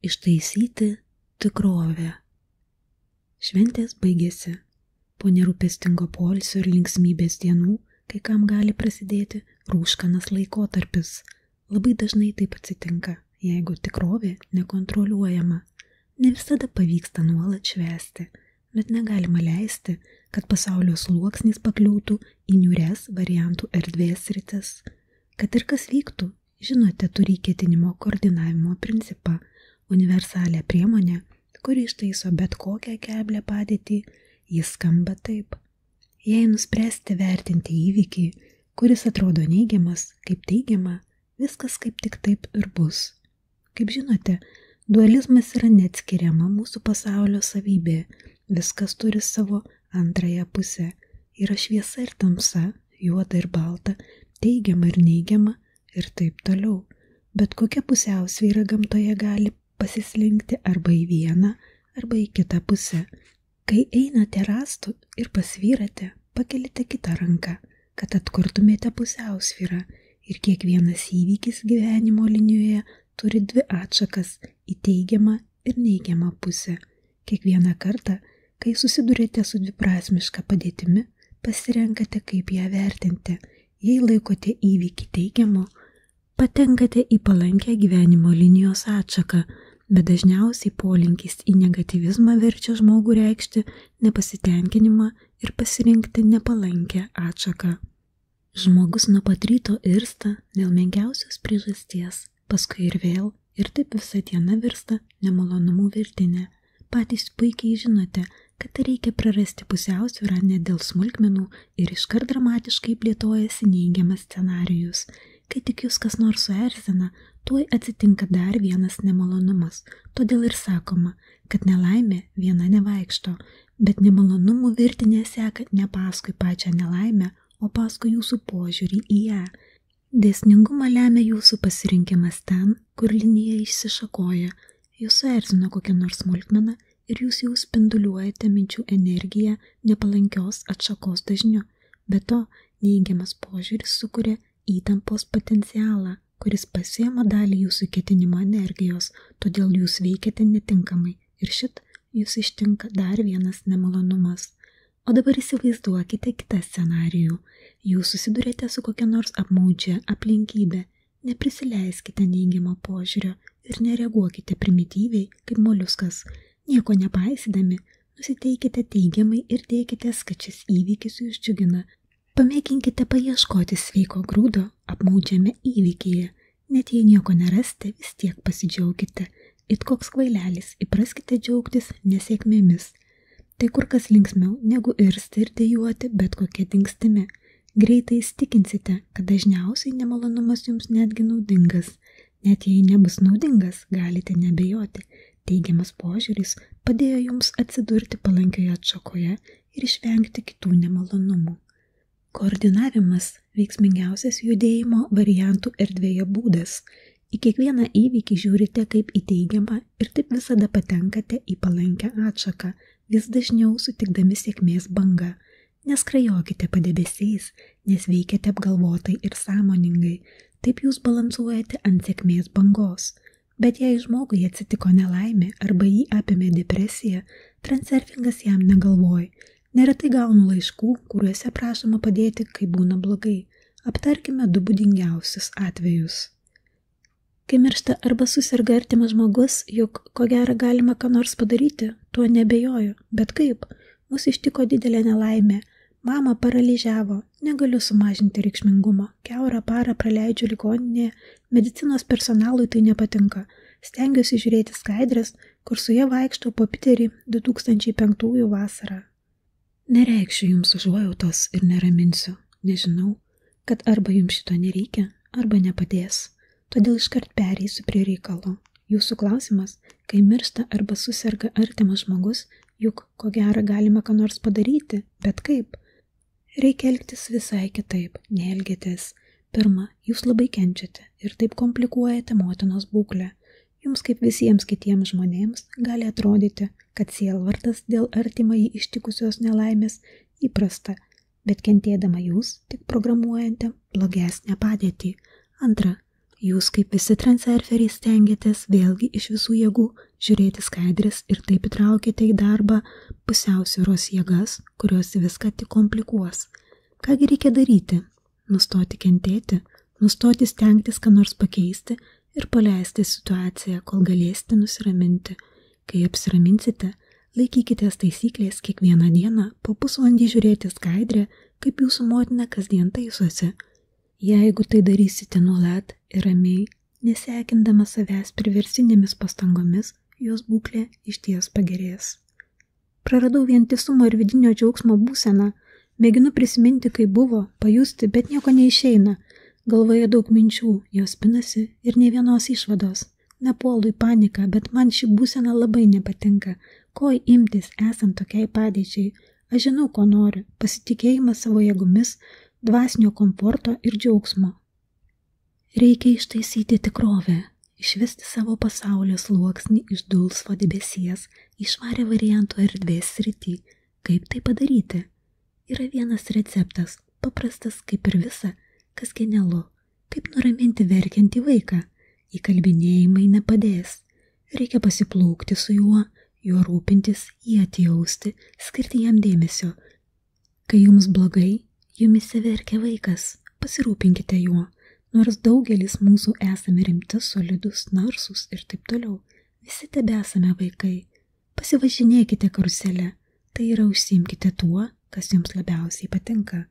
Ištaisyti tikrovę. Šventės baigėsi. Po nerūpestingo poilsio ir linksmybės dienų, kai kam gali prasidėti rūškanas laikotarpis. Labai dažnai taip atsitinka, jeigu tikrovė nekontroliuojama. Ne visada pavyksta nuolat švęsti, bet negalima leisti, kad pasaulio sluoksnis pakliūtų į niūrias variantų erdvės sritis. Kad ir kas vyktų, žinote, turi ketinimo koordinavimo principą, universalią priemonę, kuri ištaiso bet kokią keblią padėtį. Jis skamba taip. Jei nuspręsite vertinti įvykį, kuris atrodo neigiamas, kaip teigiama, viskas kaip tik taip ir bus. Kaip žinote, dualizmas yra neatskiriama mūsų pasaulio savybė. Viskas turi savo antrąją pusę. Yra šviesa ir tamsa, juoda ir balta, teigiama ir neigiama ir taip toliau. Bet kokia pusiausvyra gamtoje gali pasislinkti arba į vieną, arba į kitą pusę. Kai einate rąstu ir pasvyrate, pakelite kitą ranką, kad atkurtumėte pusiausvyrą, ir kiekvienas įvykis gyvenimo linijoje turi dvi atšakas į teigiamą ir neigiamą pusę. Kiekvieną kartą, kai susidurite su dviprasmiška padėtimi, pasirenkate, kaip ją vertinti. Jei laikote įvykį teigiamu, patenkate į palankę gyvenimo linijos atšaką, bet dažniausiai polinkis į negatyvizmą verčia žmogų reikšti nepasitenkinimą ir pasirinkti nepalankę atšaką. Žmogus nuo pat ryto irsta dėl menkiausios priežasties, paskui ir vėl, ir taip visa diena virsta nemalonumų virtinė. Patys puikiai žinote, kad reikia prarasti pusiausvyrą ne dėl smulkmenų ir iškart dramatiškai plėtojasi neigiamas scenarijus. Kai tik jūs kas nors suerzina, tuoj atsitinka dar vienas nemalonumas. Todėl ir sakoma, kad nelaimė viena nevaikšto, bet nemalonumų virtinė seka ne paskui pačią nelaimę, o paskui jūsų požiūrį į ją. Dėsningumą lemia jūsų pasirinkimas ten, kur linija išsišakoja. Jūs suerzino kokią nors smulkmeną ir jūs jau spinduliuojate minčių energiją nepalankios atšakos dažniu. Be to, neigiamas požiūris sukuria įtampos potencialą, kuris pasiema dalį jūsų ketinimo energijos, todėl jūs veikiate netinkamai ir šit jūs ištinka dar vienas nemalonumas. O dabar įsivaizduokite kitą scenarijų. Jūs susidurėte su kokia nors apmaudžia aplinkybė. Neprisileiskite neigiamo požiūrio ir nereaguokite primityviai kaip moliuskas. Nieko nepaisydami, nusiteikite teigiamai ir dėkitės, kad šis įvykis jūs džiugina. Pamėginkite paieškoti sveiko grūdo apmaudžiame įvykyje. Net jei nieko nerasite, vis tiek pasidžiaukite. It koks kvailelis, įpraskite džiaugtis nesėkmėmis. Tai kur kas linksmiau negu irsti ir dejuoti bet kokia dingstimi. Greitai įstikinsite, kad dažniausiai nemalonumas jums netgi naudingas. Net jei nebus naudingas, galite nebejoti. Teigiamas požiūris padėjo jums atsidurti palankioje atšakoje ir išvengti kitų nemalonumų. Koordinavimas – veiksmingiausias judėjimo variantų erdvėje būdas. Į kiekvieną įvykį žiūrite kaip į teigiamą ir taip visada patenkate į palankę atšaką, vis dažniau sutikdami sėkmės bangą. Neskrajokite padebesiais, nes veikiate apgalvotai ir sąmoningai. Taip jūs balansuojate ant sėkmės bangos. Bet jei žmogui atsitiko nelaimė arba jį apėmė depresija, transurfingas jam negalvoj. Neretai gaunu laiškų, kuriuose prašoma padėti, kai būna blogai. Aptarkime du būdingiausius atvejus. Kai miršta arba susirga artimas žmogus, juk ko gero galima ką nors padaryti, tuo nebejoju. Bet kaip? Mus ištiko didelė nelaimė. Mama paralyžiavo, negaliu sumažinti reikšmingumo. Kiaurą parą praleidžiu ligoninėje, medicinos personalui tai nepatinka. Stengiuosi žiūrėti skaidres, kur su ja vaikštau po Piterį 2005 vasarą. Nereikšiu jums užuojautos ir neraminsiu. Nežinau, kad arba jums šito nereikia, arba nepadės. Todėl iškart pereisiu prie reikalo. Jūsų klausimas, kai miršta arba susirga artimas žmogus, juk ko gero galima ką nors padaryti, bet kaip? Reikia elgtis visai kitaip, neelgėtės. Pirma, jūs labai kenčiate ir taip komplikuojate motinos būklę. Jums kaip visiems kitiems žmonėms gali atrodyti, kad sielvartas dėl artimai ištikusios nelaimės įprasta, bet kentėdama jūs tik programuojate blogesnę padėtį. Antra, Jūs kaip visi transurferiai stengiatės vėlgi iš visų jėgų žiūrėti skaidrės ir taip įtraukite į darbą pusiausvyros jėgas, kurios viską tik komplikuos. Kągi reikia daryti? Nustoti kentėti, nustoti stengtis ką nors pakeisti ir paleisti situaciją, kol galėsite nusiraminti. Kai apsiraminsite, laikykitės taisyklės kiekvieną dieną po pusvalandį žiūrėti skaidrę, kaip jūsų motina kasdien taisosi. Jeigu tai darysite nuolat ir ramiai, nesekindama savęs priversinėmis pastangomis, jos būklė išties pagerės. Praradau vientisumo ir vidinio džiaugsmo būseną, mėginu prisiminti, kaip buvo, pajusti, bet nieko neišeina. Galvoje daug minčių, jos pinasi ir nei vienos išvados. Nepuolu į paniką, bet man ši būsena labai nepatinka. Ko imtis esant tokiai padėčiai? Aš žinau, ko noriu. Pasitikėjimas savo jėgomis, dvasinio komforto ir džiaugsmo. Reikia ištaisyti tikrovę, išvesti savo pasaulio sluoksnį iš dulsvo debesies į švarią variantų erdvės sritį. Kaip tai padaryti? Yra vienas receptas, paprastas kaip ir visa, kas genialu. Kaip nuraminti verkiantį vaiką? Įkalbinėjimai nepadės. Reikia pasiplaukti su juo rūpintis, jį atjausti, skirti jam dėmesio. Kai jums blogai, jumise verkia vaikas, pasirūpinkite juo. Nors daugelis mūsų esame rimti, solidus, narsūs ir taip toliau, visi tebesame vaikai. Pasivažinėkite karusele, tai yra užsiimkite tuo, kas jums labiausiai patinka.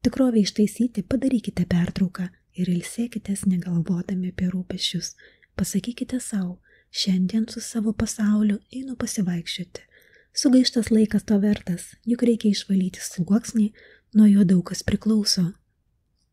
Tikrovę ištaisyti padarykite pertrauką ir ilsėkitės negalvodami apie rūpesčius. Pasakykite savo, šiandien su savo pasauliu einu pasivaikščioti. Sugaištas laikas to vertas, juk reikia išvalyti sluoksnį, nuo jo daug kas priklauso.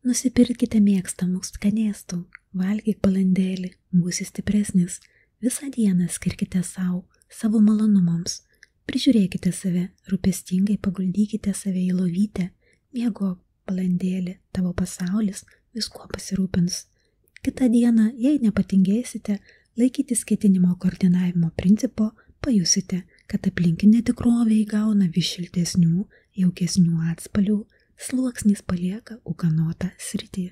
Nusipirkite mėgstamų skanėstų, valgyk balandėlį, būsi stipresnis. Visą dieną skirkite savo malonumams. Prižiūrėkite save, rūpestingai paguldykite save į lovytę, miegok balandėlį, tavo pasaulis viskuo pasirūpins. Kitą dieną, jei nepatingėsite, laikytis ketinimo koordinavimo principo, pajusite, kad aplinkinė tikrovė įgauna vis šiltesnių, jaukesnių atspalvių, sluoksnis palieka ūkanotą sritį.